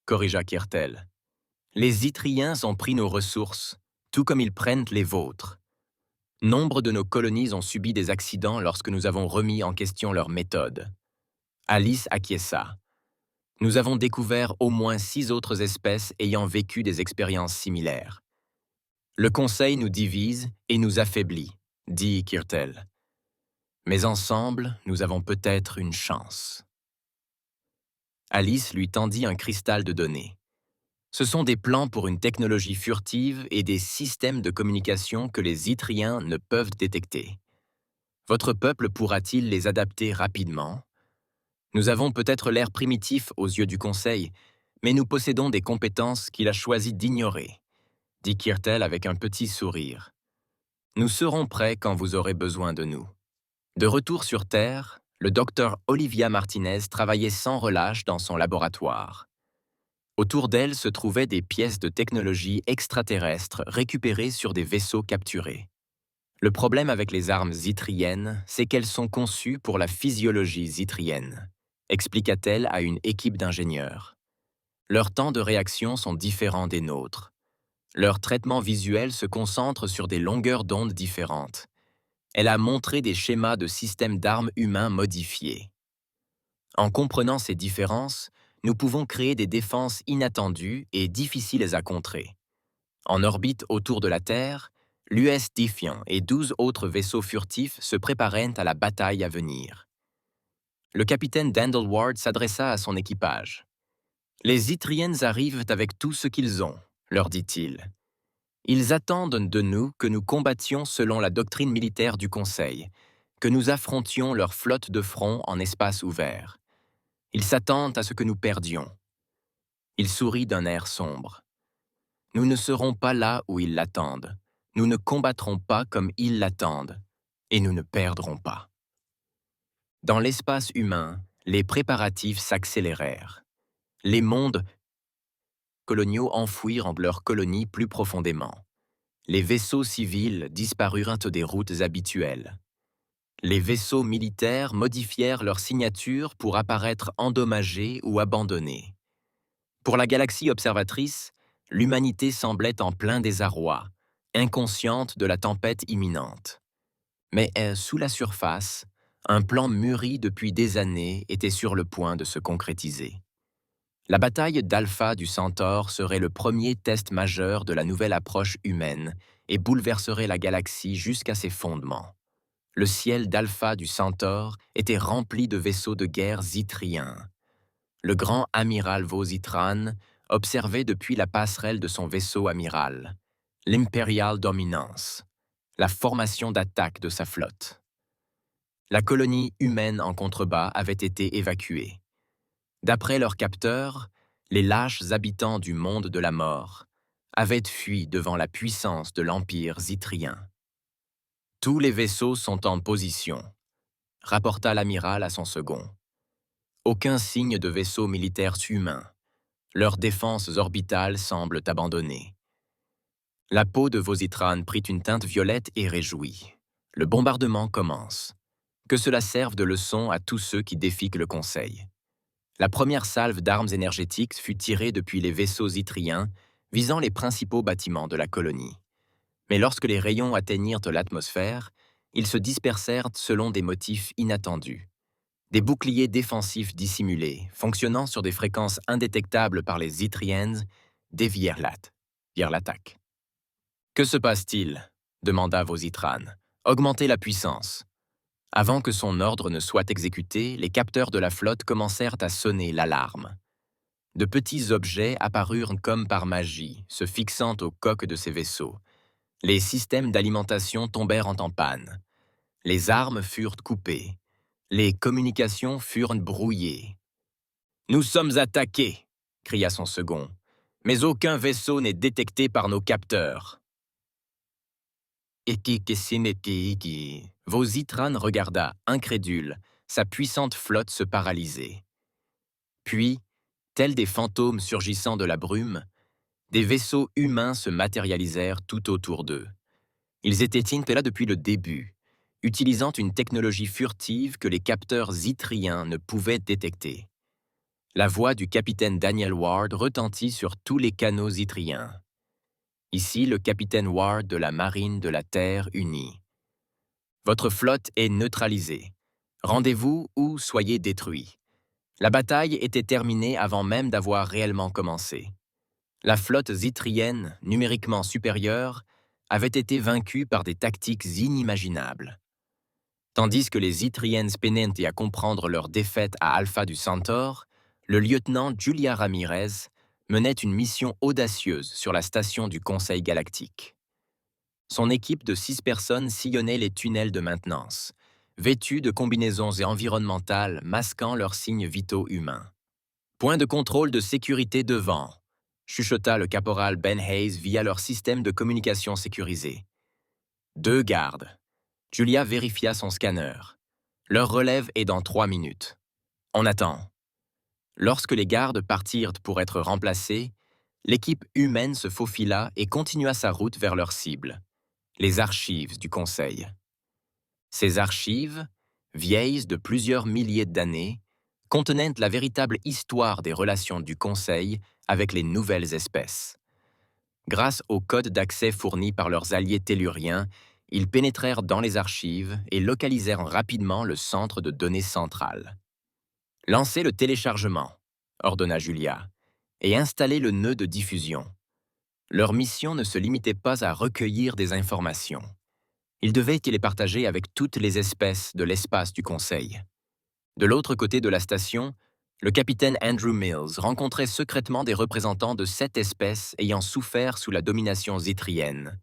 corrigea Kirtel. « Les Zytriens ont pris nos ressources, tout comme ils prennent les vôtres. Nombre de nos colonies ont subi des accidents lorsque nous avons remis en question leurs méthodes. » Alice acquiesça. « Nous avons découvert au moins 6 autres espèces ayant vécu des expériences similaires. Le Conseil nous divise et nous affaiblit, dit Kirtel. Mais ensemble, nous avons peut-être une chance. » Alice lui tendit un cristal de données. Ce sont des plans pour une technologie furtive et des systèmes de communication que les Yttriens ne peuvent détecter. Votre peuple pourra-t-il les adapter rapidement? Nous avons peut-être l'air primitif aux yeux du Conseil, mais nous possédons des compétences qu'il a choisi d'ignorer, dit Kirtel avec un petit sourire. Nous serons prêts quand vous aurez besoin de nous. De retour sur Terre, le docteur Olivia Martinez travaillait sans relâche dans son laboratoire. Autour d'elle se trouvaient des pièces de technologie extraterrestre récupérées sur des vaisseaux capturés. Le problème avec les armes yttriennes, c'est qu'elles sont conçues pour la physiologie yttrienne, expliqua-t-elle à une équipe d'ingénieurs. Leurs temps de réaction sont différents des nôtres. Leur traitement visuel se concentre sur des longueurs d'onde différentes. Elle a montré des schémas de systèmes d'armes humains modifiés. En comprenant ces différences, nous pouvons créer des défenses inattendues et difficiles à contrer. En orbite autour de la Terre, l'US Defiant et 12 autres vaisseaux furtifs se préparaient à la bataille à venir. Le capitaine Dandelward s'adressa à son équipage. « Les Yttriens arrivent avec tout ce qu'ils ont, leur dit-il. Ils attendent de nous que nous combattions selon la doctrine militaire du Conseil, que nous affrontions leur flotte de front en espace ouvert. Ils s'attendent à ce que nous perdions. » Il sourit d'un air sombre. « Nous ne serons pas là où ils l'attendent. Nous ne combattrons pas comme ils l'attendent. Et nous ne perdrons pas. » Dans l'espace humain, les préparatifs s'accélérèrent. Les mondes coloniaux enfouirent leurs colonies plus profondément. Les vaisseaux civils disparurent des routes habituelles. Les vaisseaux militaires modifièrent leur signature pour apparaître endommagés ou abandonnés. Pour la galaxie observatrice, l'humanité semblait en plein désarroi, inconsciente de la tempête imminente. Mais sous la surface, un plan mûri depuis des années était sur le point de se concrétiser. La bataille d'Alpha du Centaure serait le premier test majeur de la nouvelle approche humaine et bouleverserait la galaxie jusqu'à ses fondements. Le ciel d'Alpha du Centaure était rempli de vaisseaux de guerre yttriens. Le grand amiral Vositran observait depuis la passerelle de son vaisseau amiral, l'Imperial Dominance, la formation d'attaque de sa flotte. La colonie humaine en contrebas avait été évacuée. D'après leurs capteurs, les lâches habitants du monde de la mort avaient fui devant la puissance de l'Empire yttrien. « Tous les vaisseaux sont en position », rapporta l'amiral à son second. « Aucun signe de vaisseaux militaires humains. Leurs défenses orbitales semblent abandonnées. » La peau de Vositran prit une teinte violette et réjouie. Le bombardement commence. Que cela serve de leçon à tous ceux qui défient le Conseil. La première salve d'armes énergétiques fut tirée depuis les vaisseaux yttriens, visant les principaux bâtiments de la colonie. Mais lorsque les rayons atteignirent l'atmosphère, ils se dispersèrent selon des motifs inattendus. Des boucliers défensifs dissimulés, fonctionnant sur des fréquences indétectables par les Yttriens, dévièrent l'attaque. « Que se passe-t-il » demanda Vositran. « Augmentez la puissance. » Avant que son ordre ne soit exécuté, les capteurs de la flotte commencèrent à sonner l'alarme. De petits objets apparurent comme par magie, se fixant aux coques de ces vaisseaux. Les systèmes d'alimentation tombèrent en panne. Les armes furent coupées. Les communications furent brouillées. « Nous sommes attaqués !» cria son second. « Mais aucun vaisseau n'est détecté par nos capteurs. » Vositran regarda, incrédule, sa puissante flotte se paralyser. Puis, tels des fantômes surgissant de la brume, des vaisseaux humains se matérialisèrent tout autour d'eux. Ils étaient là depuis le début, utilisant une technologie furtive que les capteurs yttriens ne pouvaient détecter. La voix du capitaine Daniel Ward retentit sur tous les canaux yttriens. Ici, le capitaine Ward de la Marine de la Terre unie. Votre flotte est neutralisée. Rendez-vous ou soyez détruits. La bataille était terminée avant même d'avoir réellement commencé. La flotte yttrienne, numériquement supérieure, avait été vaincue par des tactiques inimaginables. Tandis que les Yttriens peinaient à comprendre leur défaite à Alpha du Centaure, le lieutenant Julia Ramirez menait une mission audacieuse sur la station du Conseil galactique. Son équipe de 6 personnes sillonnait les tunnels de maintenance, vêtus de combinaisons environnementales masquant leurs signes vitaux humains. Point de contrôle de sécurité devant, chuchota le caporal Ben Hayes via leur système de communication sécurisé. 2 gardes. Julia vérifia son scanner. Leur relève est dans 3 minutes. On attend. Lorsque les gardes partirent pour être remplacés, l'équipe humaine se faufila et continua sa route vers leur cible, les archives du Conseil. Ces archives, vieilles de plusieurs milliers d'années, contenaient la véritable histoire des relations du Conseil avec les nouvelles espèces. Grâce aux codes d'accès fournis par leurs alliés telluriens, ils pénétrèrent dans les archives et localisèrent rapidement le centre de données central. « Lancez le téléchargement », ordonna Julia, et installez le nœud de diffusion. Leur mission ne se limitait pas à recueillir des informations. Ils devaient les partager avec toutes les espèces de l'espace du Conseil. De l'autre côté de la station, le capitaine Andrew Mills rencontrait secrètement des représentants de 7 espèces ayant souffert sous la domination zithrienne.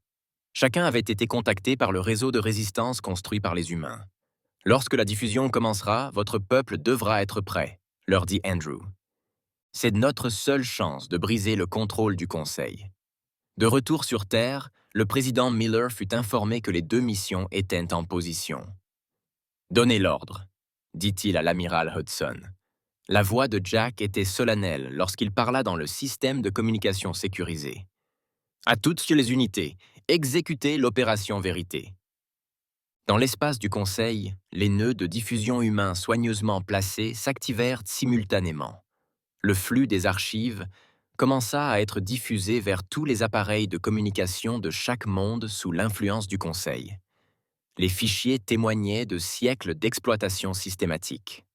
Chacun avait été contacté par le réseau de résistance construit par les humains. « Lorsque la diffusion commencera, votre peuple devra être prêt », leur dit Andrew. « C'est notre seule chance de briser le contrôle du Conseil. » De retour sur Terre, le président Miller fut informé que les 2 missions étaient en position. « Donnez l'ordre », dit-il à l'amiral Hudson. La voix de Jack était solennelle lorsqu'il parla dans le système de communication sécurisé. « À toutes les unités, exécutez l'opération Vérité. » Dans l'espace du Conseil, les nœuds de diffusion humains soigneusement placés s'activèrent simultanément. Le flux des archives commença à être diffusé vers tous les appareils de communication de chaque monde sous l'influence du Conseil. Les fichiers témoignaient de siècles d'exploitation systématique.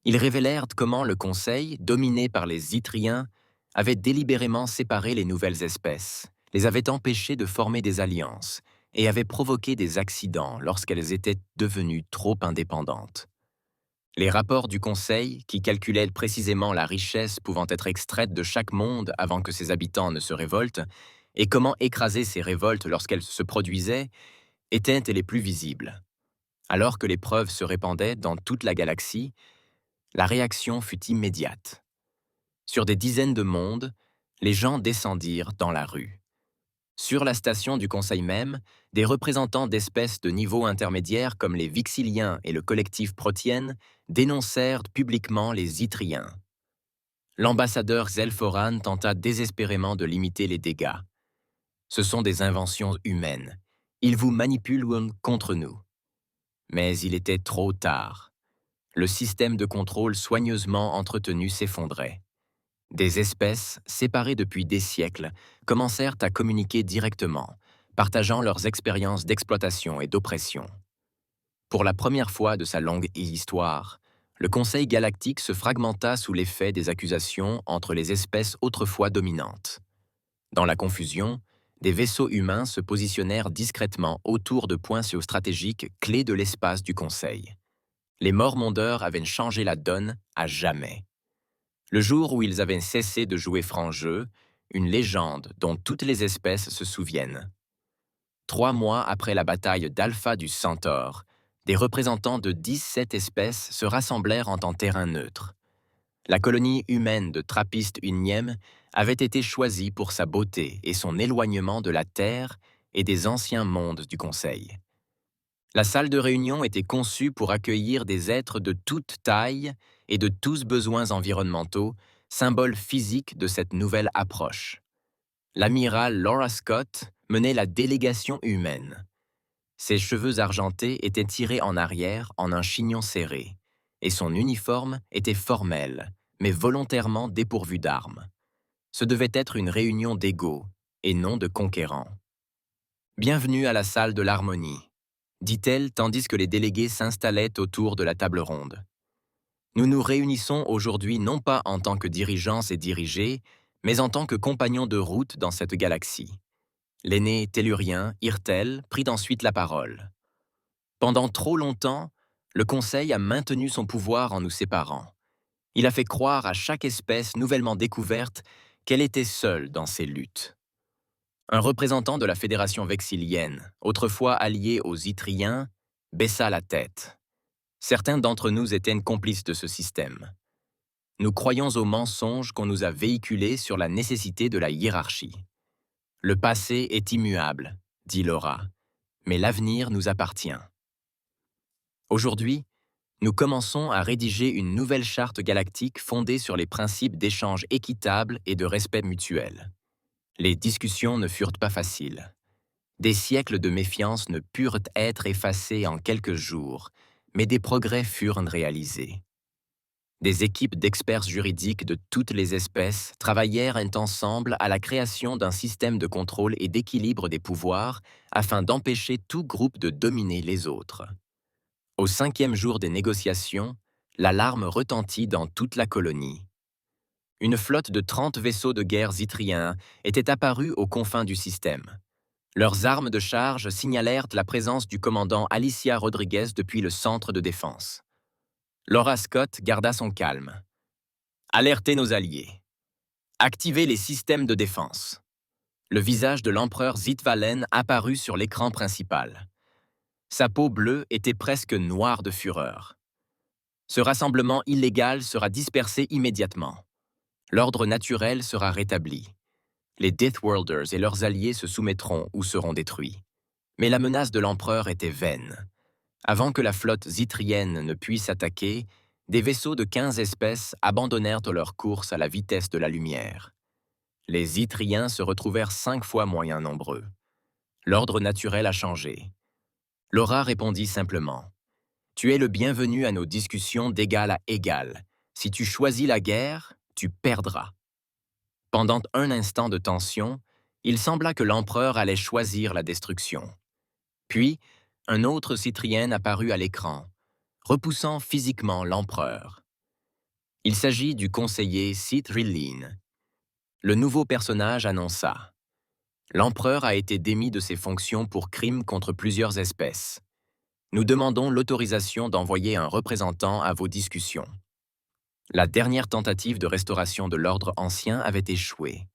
Ils révélèrent comment le Conseil, dominé par les Zithriens, avait délibérément séparé les nouvelles espèces, les avait empêchées de former des alliances et avait provoqué des accidents lorsqu'elles étaient devenues trop indépendantes. Les rapports du Conseil, qui calculaient précisément la richesse pouvant être extraite de chaque monde avant que ses habitants ne se révoltent, et comment écraser ces révoltes lorsqu'elles se produisaient, étaient les plus visibles. Alors que les preuves se répandaient dans toute la galaxie, la réaction fut immédiate. Sur des dizaines de mondes, les gens descendirent dans la rue. Sur la station du Conseil même, des représentants d'espèces de niveau intermédiaire comme les Vixiliens et le collectif Protienne dénoncèrent publiquement les Zithriens. L'ambassadeur Zelforan tenta désespérément de limiter les dégâts. Ce sont des inventions humaines. Ils vous manipulent contre nous. Mais il était trop tard. Le système de contrôle soigneusement entretenu s'effondrait. Des espèces, séparées depuis des siècles, commencèrent à communiquer directement, partageant leurs expériences d'exploitation et d'oppression. Pour la première fois de sa longue histoire, le Conseil galactique se fragmenta sous l'effet des accusations entre les espèces autrefois dominantes. Dans la confusion, des vaisseaux humains se positionnèrent discrètement autour de points géostratégiques clés de l'espace du Conseil. Les morts-mondeurs avaient changé la donne à jamais. Le jour où ils avaient cessé de jouer franc jeu, une légende dont toutes les espèces se souviennent. 3 mois après la bataille d'Alpha du Centaure, des représentants de 17 espèces se rassemblèrent en terrain neutre. La colonie humaine de Trappist-Unième avait été choisie pour sa beauté et son éloignement de la Terre et des anciens mondes du Conseil. La salle de réunion était conçue pour accueillir des êtres de toute taille et de tous besoins environnementaux, symbole physique de cette nouvelle approche. L'amiral Laura Scott menait la délégation humaine. Ses cheveux argentés étaient tirés en arrière en un chignon serré, et son uniforme était formel, mais volontairement dépourvu d'armes. Ce devait être une réunion d'égaux, et non de conquérants. « Bienvenue à la salle de l'harmonie », dit-elle tandis que les délégués s'installaient autour de la table ronde. Nous nous réunissons aujourd'hui non pas en tant que dirigeants et dirigés, mais en tant que compagnons de route dans cette galaxie. L'aîné tellurien, Irtel, prit ensuite la parole. Pendant trop longtemps, le Conseil a maintenu son pouvoir en nous séparant. Il a fait croire à chaque espèce nouvellement découverte qu'elle était seule dans ces luttes. Un représentant de la Fédération vexilienne, autrefois allié aux Yttriens, baissa la tête. Certains d'entre nous étaient complices de ce système. Nous croyons aux mensonges qu'on nous a véhiculés sur la nécessité de la hiérarchie. Le passé est immuable, dit Laura, mais l'avenir nous appartient. Aujourd'hui, nous commençons à rédiger une nouvelle charte galactique fondée sur les principes d'échange équitable et de respect mutuel. Les discussions ne furent pas faciles. Des siècles de méfiance ne purent être effacés en quelques jours, mais des progrès furent réalisés. Des équipes d'experts juridiques de toutes les espèces travaillèrent ensemble à la création d'un système de contrôle et d'équilibre des pouvoirs afin d'empêcher tout groupe de dominer les autres. Au 5e jour des négociations, l'alarme retentit dans toute la colonie. Une flotte de 30 vaisseaux de guerre yttriens était apparue aux confins du système. Leurs armes de charge signalèrent la présence du commandant Alicia Rodriguez depuis le centre de défense. Laura Scott garda son calme. Alertez nos alliés. Activez les systèmes de défense. Le visage de l'empereur Zitvalen apparut sur l'écran principal. Sa peau bleue était presque noire de fureur. Ce rassemblement illégal sera dispersé immédiatement. L'ordre naturel sera rétabli. Les Deathworlders et leurs alliés se soumettront ou seront détruits. Mais la menace de l'empereur était vaine. Avant que la flotte yttrienne ne puisse attaquer, des vaisseaux de 15 espèces abandonnèrent leur course à la vitesse de la lumière. Les Yttriens se retrouvèrent 5 fois moins nombreux. L'ordre naturel a changé. Laura répondit simplement. « Tu es le bienvenu à nos discussions d'égal à égal. Si tu choisis la guerre, tu perdras. » Pendant un instant de tension, il sembla que l'empereur allait choisir la destruction. Puis, un autre Yttrien apparut à l'écran, repoussant physiquement l'empereur. Il s'agit du conseiller Cithrillin. Le nouveau personnage annonça. L'empereur a été démis de ses fonctions pour crimes contre plusieurs espèces. Nous demandons l'autorisation d'envoyer un représentant à vos discussions. La dernière tentative de restauration de l'ordre ancien avait échoué.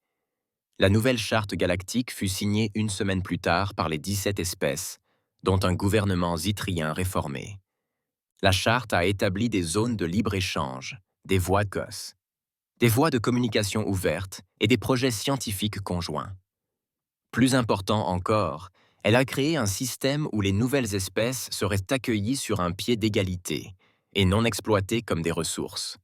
La nouvelle charte galactique fut signée 1 semaine plus tard par les 17 espèces, dont un gouvernement yttrien réformé. La charte a établi des zones de libre-échange, des voies de gosse, des voies de communication ouvertes et des projets scientifiques conjoints. Plus important encore, elle a créé un système où les nouvelles espèces seraient accueillies sur un pied d'égalité et non exploitées comme des ressources.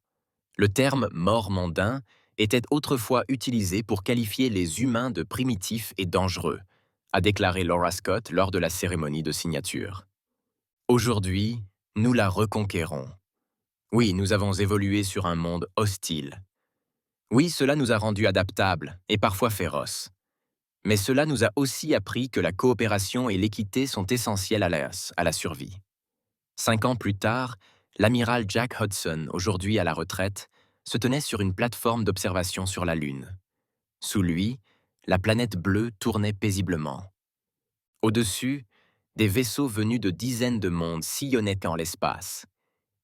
Le terme « mort mondain » était autrefois utilisé pour qualifier les humains de primitifs et dangereux, a déclaré Laura Scott lors de la cérémonie de signature. Aujourd'hui, nous la reconquérons. Oui, nous avons évolué sur un monde hostile. Oui, cela nous a rendus adaptables et parfois féroces. Mais cela nous a aussi appris que la coopération et l'équité sont essentielles à la survie. 5 ans plus tard, l'amiral Jack Hudson, aujourd'hui à la retraite, se tenait sur une plateforme d'observation sur la Lune. Sous lui, la planète bleue tournait paisiblement. Au-dessus, des vaisseaux venus de dizaines de mondes sillonnaient dans l'espace,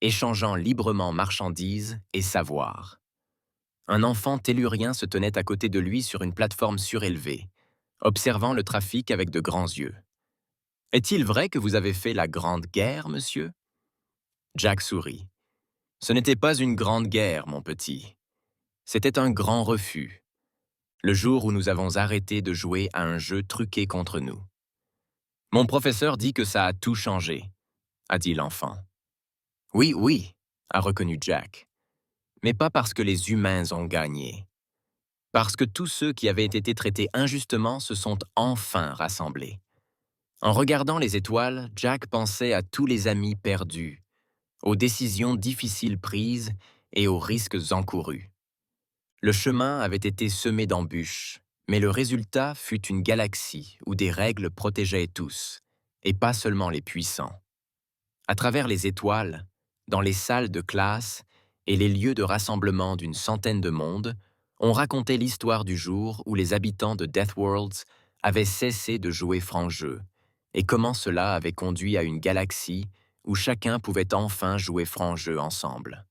échangeant librement marchandises et savoirs. Un enfant tellurien se tenait à côté de lui sur une plateforme surélevée, observant le trafic avec de grands yeux. « Est-il vrai que vous avez fait la Grande Guerre, monsieur ?» Jack sourit. « Ce n'était pas une grande guerre, mon petit. C'était un grand refus. Le jour où nous avons arrêté de jouer à un jeu truqué contre nous. Mon professeur dit que ça a tout changé, a dit l'enfant. Oui, oui, a reconnu Jack. Mais pas parce que les humains ont gagné. Parce que tous ceux qui avaient été traités injustement se sont enfin rassemblés. En regardant les étoiles, Jack pensait à tous les amis perdus, aux décisions difficiles prises et aux risques encourus. Le chemin avait été semé d'embûches, mais le résultat fut une galaxie où des règles protégeaient tous, et pas seulement les puissants. À travers les étoiles, dans les salles de classe et les lieux de rassemblement d'une centaine de mondes, on racontait l'histoire du jour où les habitants de Deathworlds avaient cessé de jouer franc jeu, et comment cela avait conduit à une galaxie où chacun pouvait enfin jouer franc jeu ensemble.